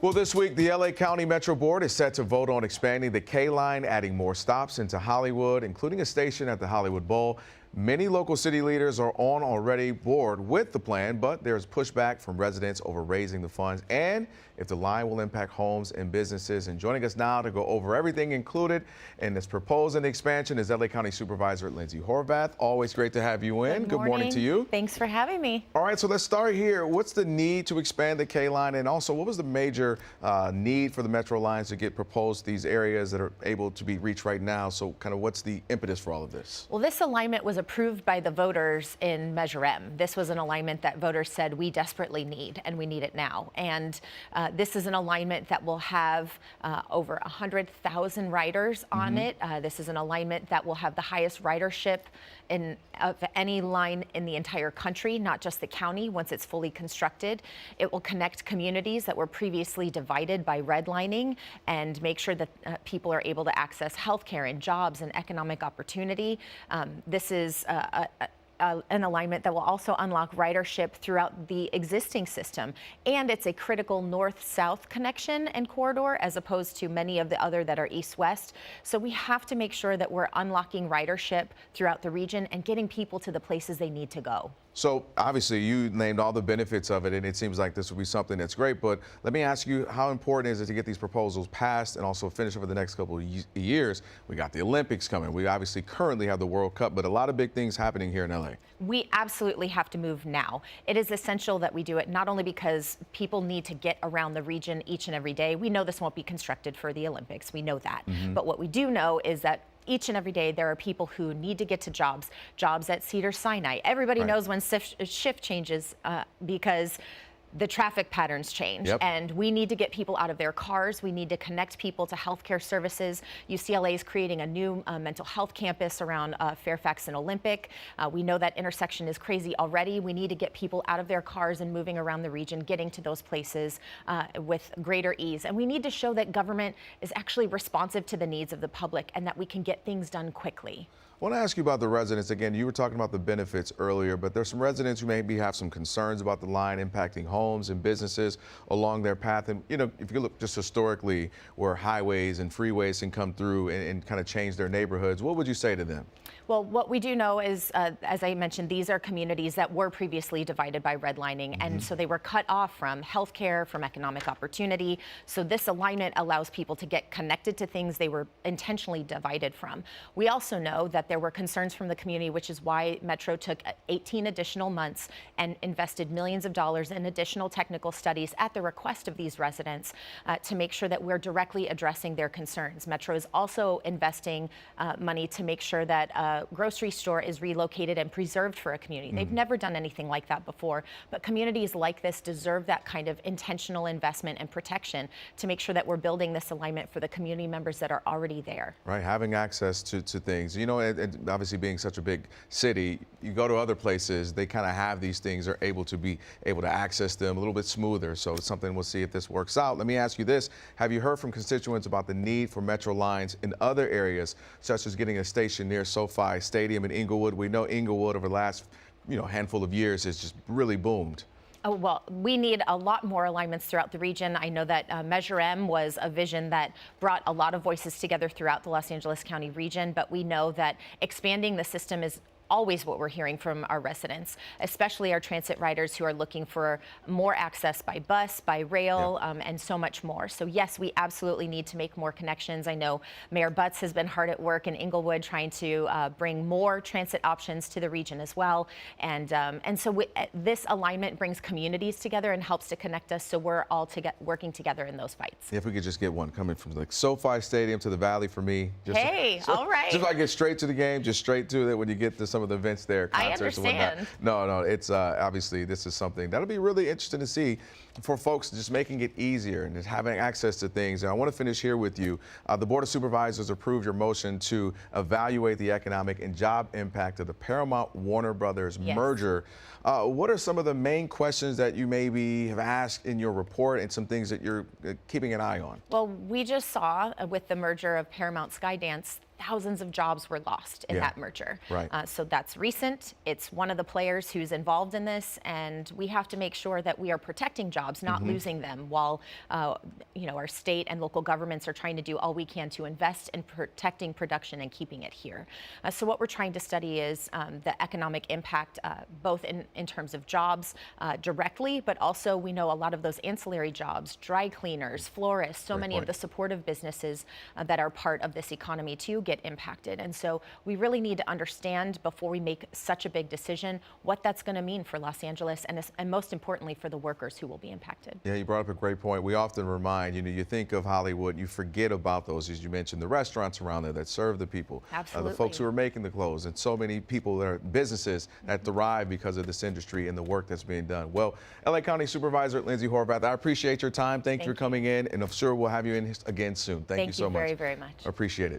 Well, this week, the LA County Metro Board is set to vote on expanding the K line, adding more stops into Hollywood, including a station at the Hollywood Bowl. Many local city leaders are already board with the plan, but there's pushback from residents over raising the funds and if the line will impact homes and businesses. And joining us now to go over everything included in this proposed expansion is LA County Supervisor Lindsey Horvath. Always great to have you in. Good morning to you. Thanks for having me. All right, so let's start here. What's the need to expand the K line, and also what was the major need for the Metro lines to get proposed these areas that are able to be reached right now? So kind of what's the impetus for all of this? Well, this alignment was approved by the voters in Measure M. This was an alignment that voters said we desperately need, and we need it now. And this is an alignment that will have over 100,000 riders on it. This is an alignment that will have the highest ridership of any line in the entire country, not just the county, once it's fully constructed. It will connect communities that were previously divided by redlining and make sure that people are able to access health care and jobs and economic opportunity. This is an alignment that will also unlock ridership throughout the existing system. And it's a critical north-south connection and corridor as opposed to many of the other that are east-west. So we have to make sure that we're unlocking ridership throughout the region and getting people to the places they need to go. So obviously you named all the benefits of it, and it seems like this will be something that's great. But let me ask you, how important is it to get these proposals passed and also finish over the next couple of years? We got the Olympics coming. We obviously currently have the World Cup, but a lot of big things happening here in LA. We absolutely have to move now. It is essential that we do it, not only because people need to get around the region each and every day. We know this won't be constructed for the Olympics. We know that. But what we do know is that each and every day, there are people who need to get to jobs at Cedars-Sinai. Everybody knows when shift changes because the traffic patterns change. And we need to get people out of their cars. We need to connect people to healthcare services. UCLA is creating a new mental health campus around Fairfax and Olympic. We know that intersection is crazy already. We need to get people out of their cars and moving around the region, getting to those places with greater ease. And we need to show that government is actually responsive to the needs of the public and that we can get things done quickly. I want to ask you about the residents. Again, you were talking about the benefits earlier, but there's some residents who maybe have some concerns about the line impacting homes and businesses along their path. And, you know, if you look just historically where highways and freeways can come through and kind of change their neighborhoods, what would you say to them? Well, what we do know is, as I mentioned, these are communities that were previously divided by redlining, and so they were cut off from healthcare, from economic opportunity. So this alignment allows people to get connected to things they were intentionally divided from. We also know that there were concerns from the community, which is why Metro took 18 additional months and invested millions of dollars in additional technical studies at the request of these residents to make sure that we're directly addressing their concerns. Metro is also investing money to make sure that grocery store is relocated and preserved for a community. They've never done anything like that before, but communities like this deserve that kind of intentional investment and protection to make sure that we're building this alignment for the community members that are already there. Right, having access to things. You know, and obviously being such a big city, you go to other places, they kind of have these things, are able to access them a little bit smoother. So it's something we'll see if this works out. Let me ask you this. Have you heard from constituents about the need for Metro lines in other areas, such as getting a station near SoFi Stadium in Inglewood? We know Inglewood over the last handful of years has just really boomed. Oh, well, we need a lot more alignments throughout the region. I know that Measure M was a vision that brought a lot of voices together throughout the Los Angeles County region, but we know that expanding the system is always what we're hearing from our residents, especially our transit riders who are looking for more access by bus, by rail, and so much more. So yes, we absolutely need to make more connections. I know Mayor Butts has been hard at work in Inglewood trying to bring more transit options to the region as well. And so this alignment brings communities together and helps to connect us, so we're all working together in those fights. If we could just get one coming from like SoFi Stadium to the Valley for me. Just all right. Just like get straight to the game, just straight to it when you get to some of the events there, concerts and whatnot. No, it's obviously this is something that'll be really interesting to see for folks, just making it easier and just having access to things. And I want to finish here with you. The Board of Supervisors approved your motion to evaluate the economic and job impact of the Paramount-Warner Brothers merger. What are some of the main questions that you maybe have asked in your report and some things that you're keeping an eye on? Well, we just saw with the merger of Paramount Skydance thousands of jobs were lost in Yeah. that merger. Right. So that's recent. It's one of the players who's involved in this, and we have to make sure that we are protecting jobs, not losing them, while our state and local governments are trying to do all we can to invest in protecting production and keeping it here. So what we're trying to study is the economic impact, both in terms of jobs directly, but also we know a lot of those ancillary jobs, dry cleaners, florists, so many of the supportive businesses that are part of this economy too get impacted. And so we really need to understand before we make such a big decision what that's going to mean for Los Angeles and most importantly for the workers who will be impacted. Yeah, you brought up a great point. We often remind, you think of Hollywood, you forget about those, as you mentioned, the restaurants around there that serve the people. Absolutely. The folks who are making the clothes, and so many people that are businesses that thrive because of this industry and the work that's being done. Well, LA County Supervisor Lindsey Horvath, I appreciate your time. Thank you for coming in, and I'm sure we'll have you in again soon. Thank you so much. Thank you very, very much. I appreciate it.